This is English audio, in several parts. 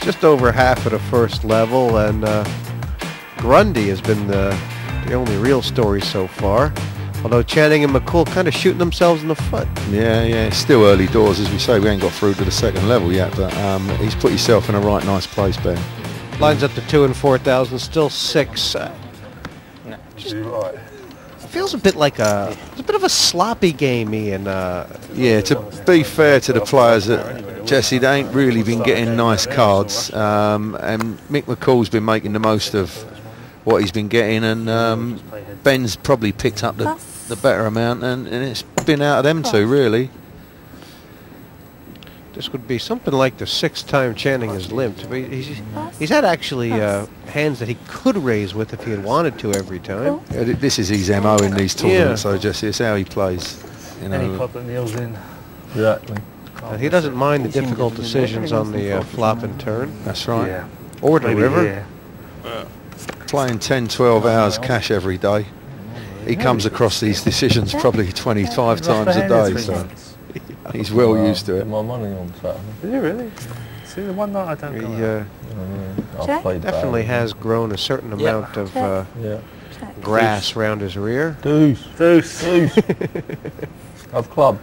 just over half of the first level, and Grundy has been the only real story so far. Although Channing and McCool kind of shooting themselves in the foot. Yeah, it's still early doors, as we say. We ain't got through to the second level yet, but he's put himself in a right nice place, Ben. Lines up to 2 and 4,000, still 6. Feels a bit like it's a bit of a sloppy game, Ian. Yeah, to be fair to the players, Jesse, they ain't really been getting nice cards, and Mick McCall's been making the most of what he's been getting, and Ben's probably picked up the better amount, and it's been out of them two, really. This would be something like the 6th time Channing has limped. He's had actually hands that he could raise with if he had wanted to every time. Yeah, this is his MO in these tournaments, so Jesse, it's how he plays. You know. Any club that kneels in. Exactly. He doesn't mind the difficult decisions on the flop and turn. That's right. Yeah. Or the river. Playing 10, 12 hours cash every day. He comes across these decisions probably 25 times a day, so he's well used to it. My money on Saturday. Did you really? See, the one night I don't go He definitely has grown a certain amount of grass round his rear. Deuce. I've club.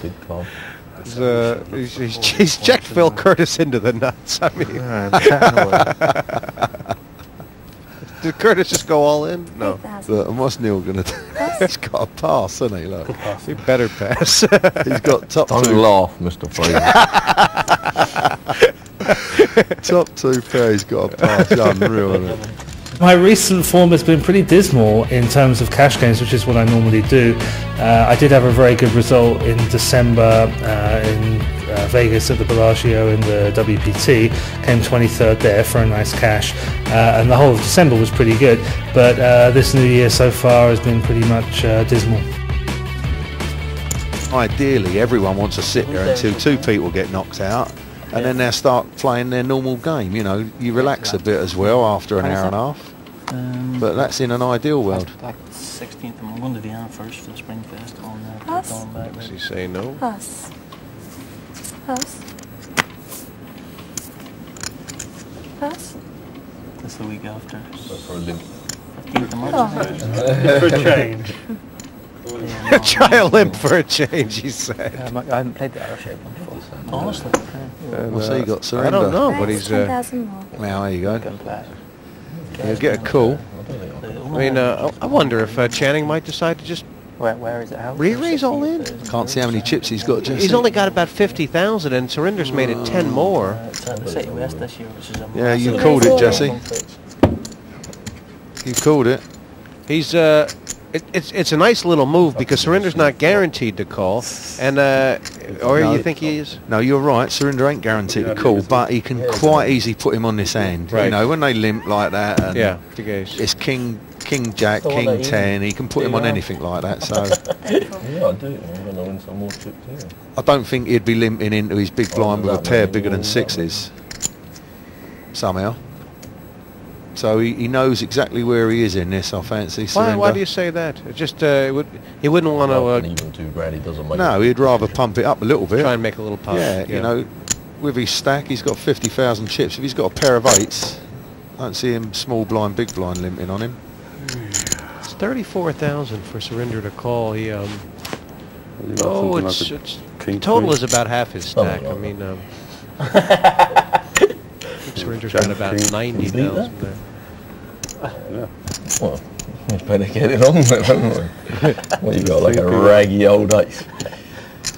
Good club. He's checked Phil Curtis into the nuts. I mean, did Curtis just go all in? No. Look, and what's Neil going to do? He's got a pass, hasn't he? Look. He better pass. He's got top Don't 2. laugh, Mr. Fraser. Top 2 pair, he's got a pass. Unreal, isn't it? My recent form has been pretty dismal in terms of cash games, which is what I normally do. I did have a very good result in December in Vegas at the Bellagio in the WPT, came 23rd there for a nice cash, and the whole of December was pretty good, but this new year so far has been pretty much dismal. Ideally, everyone wants to sit there until 2 people get knocked out, and then they start playing their normal game. You know, you relax a bit as well after an hour and a half. But that's in an ideal world. Back 16th, I'm going to Vienna first for the Spring Festival. Does he say no? Pass. Pass. Pass. That's the week after. That's for a limp. 15th of March. for a change. Try a limp for a change, he said. I haven't played the Irish Open before. Honestly. What's he got? Surrender. I don't know, but he's... 10,000 more. Now, there you go. Play. He'll get a call. I mean, I wonder if Channing might decide to just Where is it? How? re-raise all in. Can't see how many chips he's got, Jesse. He's only got about 50,000, and Surrender's made it 10 more. It's at the City West this year, which is a Yeah, you massive- called it, Jesse. You called it. He's it's a nice little move because Surrender's not guaranteed to call, and or No. you think he is? No, you're right. Surrender ain't guaranteed to call, but he can quite easily put him on this hand. Right. You know, when they limp like that, and Yeah, the gaze. it's King Jack, King 10. He can put him on anything like that. So Yeah, I do. I'm going to win some more chips here. I don't think he'd be limping into his big blind with a pair bigger than 6s somehow. So he knows exactly where he is in this. I fancy. Surrender. Why do you say that? It just he wouldn't want Well, to even 2 grand, he doesn't make No, it. he'd rather pump it up a little bit. try and make a little puff. Yeah, you know, with his stack, he's got 50,000 chips. If he's got a pair of 8s, I don't see him small blind, big blind limping on him. It's 34,000 for Surrender to call. He the total is about half his stack. I mean, Surrender's got about 90,000 there. Well, we better get it on with it, haven't we? What you got, like a raggy old ace?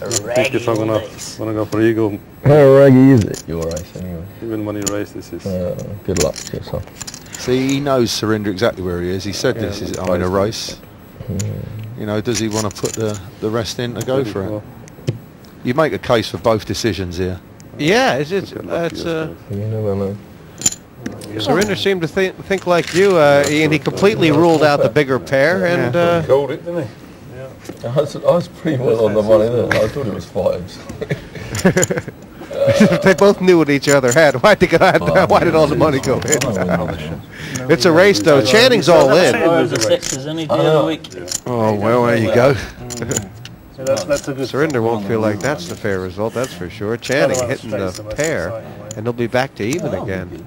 I think if I'm gonna go for eagle, How raggy is it, your ace, anyway? even when you raise this is... Good luck to yourself. See, he knows Surrender exactly where he is. He said this is I'm in a race. You know, does he want to put the rest in to go for it? You make a case for both decisions here. Yeah, it's You never know. Surrender seemed to think like you, Ian. He completely ruled out the bigger pair, and Called it, didn't he? I was pretty well on the money there. I thought it was 5s. they both knew what each other had. Why did all the money go in? It's a race, though. Channing's all in. The sixes any day of the week. Oh well, there you go. Yeah, that's a good Surrender won't feel like that's the fair result, that's for sure. Channing hitting the pair, and they'll be back to even again.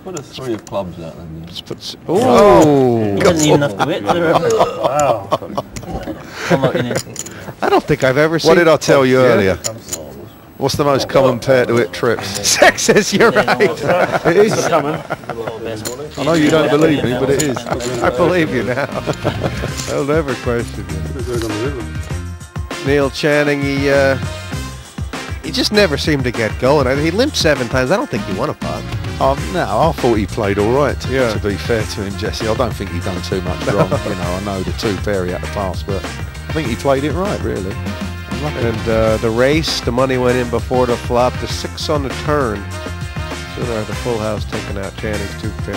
Put a 3 of clubs out then. Just put oh! You didn't even have to wait for the river. Wow. Come out in it. I don't think I've ever seen... What did I tell you Yeah. earlier? What's the most common pair to hit trips? Sexes, you're right. It is. I know you don't believe me, but it is. I believe you now. I'll never question you. Neil Channing, he just never seemed to get going. He limped 7 times. I don't think he won a pot. No, I thought he played all right. Yeah. To be fair to him, Jesse, I don't think he done too much wrong. You know, I know the 2 pair he had to pass, but I think he played it right, really. And the race, the money went in before the flop. The 6 on the turn. So there, the full house taking out Channing's 2 pair.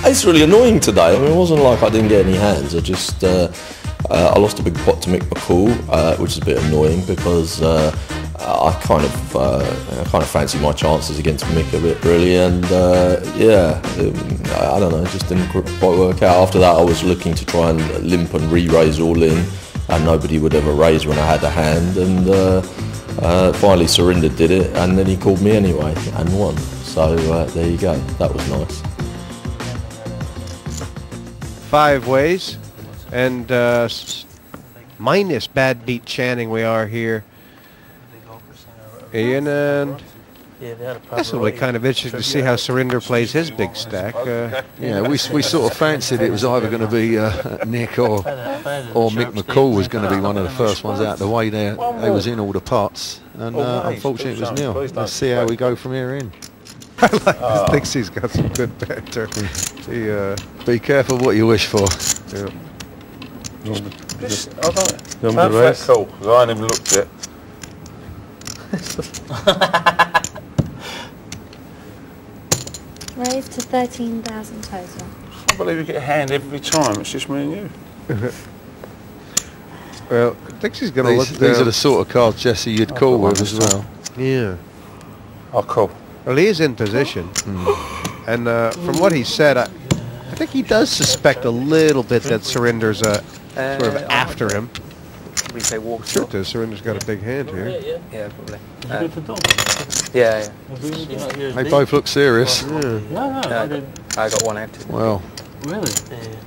It's really annoying today. I mean, it wasn't like I didn't get any hands. I just I lost a big pot to Mick McCool, which is a bit annoying because I kind of fancy my chances against Mick a bit, really. And I don't know, it just didn't quite work out. After that, I was looking to try and limp and re-raise all in, and nobody would ever raise when I had a hand. And finally, Surrender did it, and then he called me anyway and won. So there you go. That was nice. 5 ways, and minus bad beat Channing we are here. Ian, and Yeah, they had a this will be kind of interesting to see how Surrender plays his big stack. Yeah, we sort of fancied it was either going to be Nick or Mick McCool was going to be one of the first ones out the way there. They was in all the pots, and unfortunately it was Neil. Let's see how we go from here in. I like this. Dixie's got some good banter. Be careful what you wish for. Yeah. Cool. I ain't even looked yet. Raise to 13,000 total. I believe you get a hand every time. It's just me and you. Well, Dixie's going to look These are the sort of cards, Jesse, you'd call with as well. Yeah. Oh, cool. Well, he is in position. And from what he said, I think he does suspect a little bit that Surrender's sort of after him. We say walk. Truth is, Surrender's got a big hand here. Yeah, probably. Good for Dom. Yeah. They both look serious. No, I got 1 out. Well, really?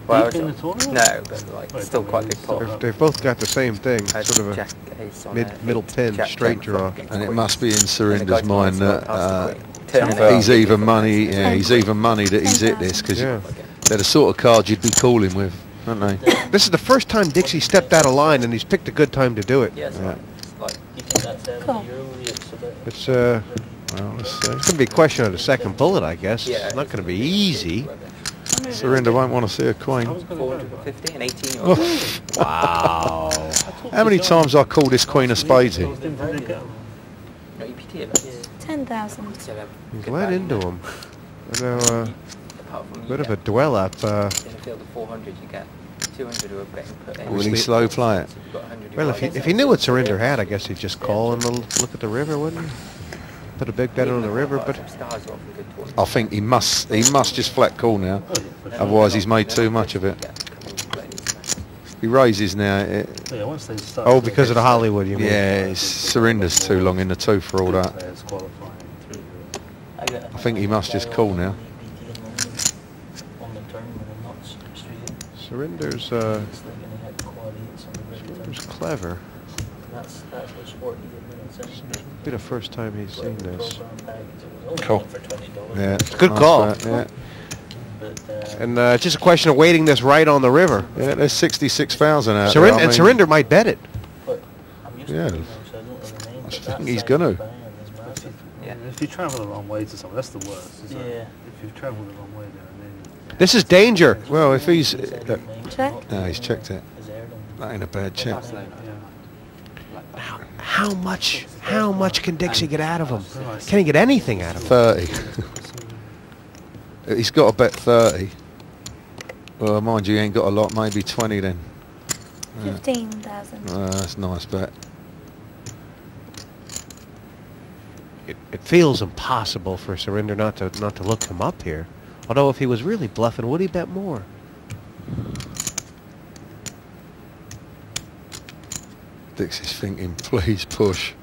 Well, Deep in the tournament? No, but like still quite big pot. They've both got the same thing, sort of Jack a ace on middle pin, Jack straight 10 draw. flop, and it must be in Surrender's mind that Turn he's even money. Yeah, he's even money that he's hit this because Yeah. they're the sort of cards you'd be calling with, aren't they? This is the first time Dixie stepped out of line, and he's picked a good time to do it. Yes, Yeah. like You think that's Cool. It's Well, let's see. going to be a question of the second bullet, I guess. Yeah. It's not going to be easy. Surrender won't want to see a queen. 450 and 18. Oh. Wow. How many times I called this queen of spades in? No, EPT it. 10,000. He's let into him. Now, Apart from bit of a dwell up. in a field of 400, you get 200 who are getting put in. Will he slow play it? You've got 100 Well, if he knew what Surrender had, I guess he'd just call and look at the river, wouldn't he? Put a big bet on the river, but I think he must just flat call now. Otherwise, he's made too much of it. He raises now. Yeah, once they start. oh, because of the Hollywood, you mean? Yeah, his surrender's too long in the tooth for all that. Players qualifying through I think he must just call now. on the turn when they're not straight. Surrender's It's like any hit quality hits on the river. Surrender's clever. That's what's 40 minutes in. It'll be the first time he's seen this. Program package, it was only Cool. on for $20. Yeah, Good nice call. bet, yeah. But, And it's just a question of waiting this right on the river. Yeah, there's 66,000 out there. Surrender, I and mean, Surrender might bet it. but I'm used Yeah. to it, so I don't know the name. I but think that he's side gonna. of the band is massive. Yeah. If you travel the wrong way to somewhere, that's the worst. Isn't Yeah. It? If you travel the wrong way there and then. This is danger. Well, if he's... Check. no, he's checked it. That ain't a bad check. How much can Dixie get out of him? Can he get anything out of him? 30. He's got to bet 30. Well, mind you, he ain't got a lot. Maybe 20 then. 15,000. That's a nice bet. It feels impossible for Surrender not to look him up here. Although if he was really bluffing, would he bet more? Dix is thinking, please push.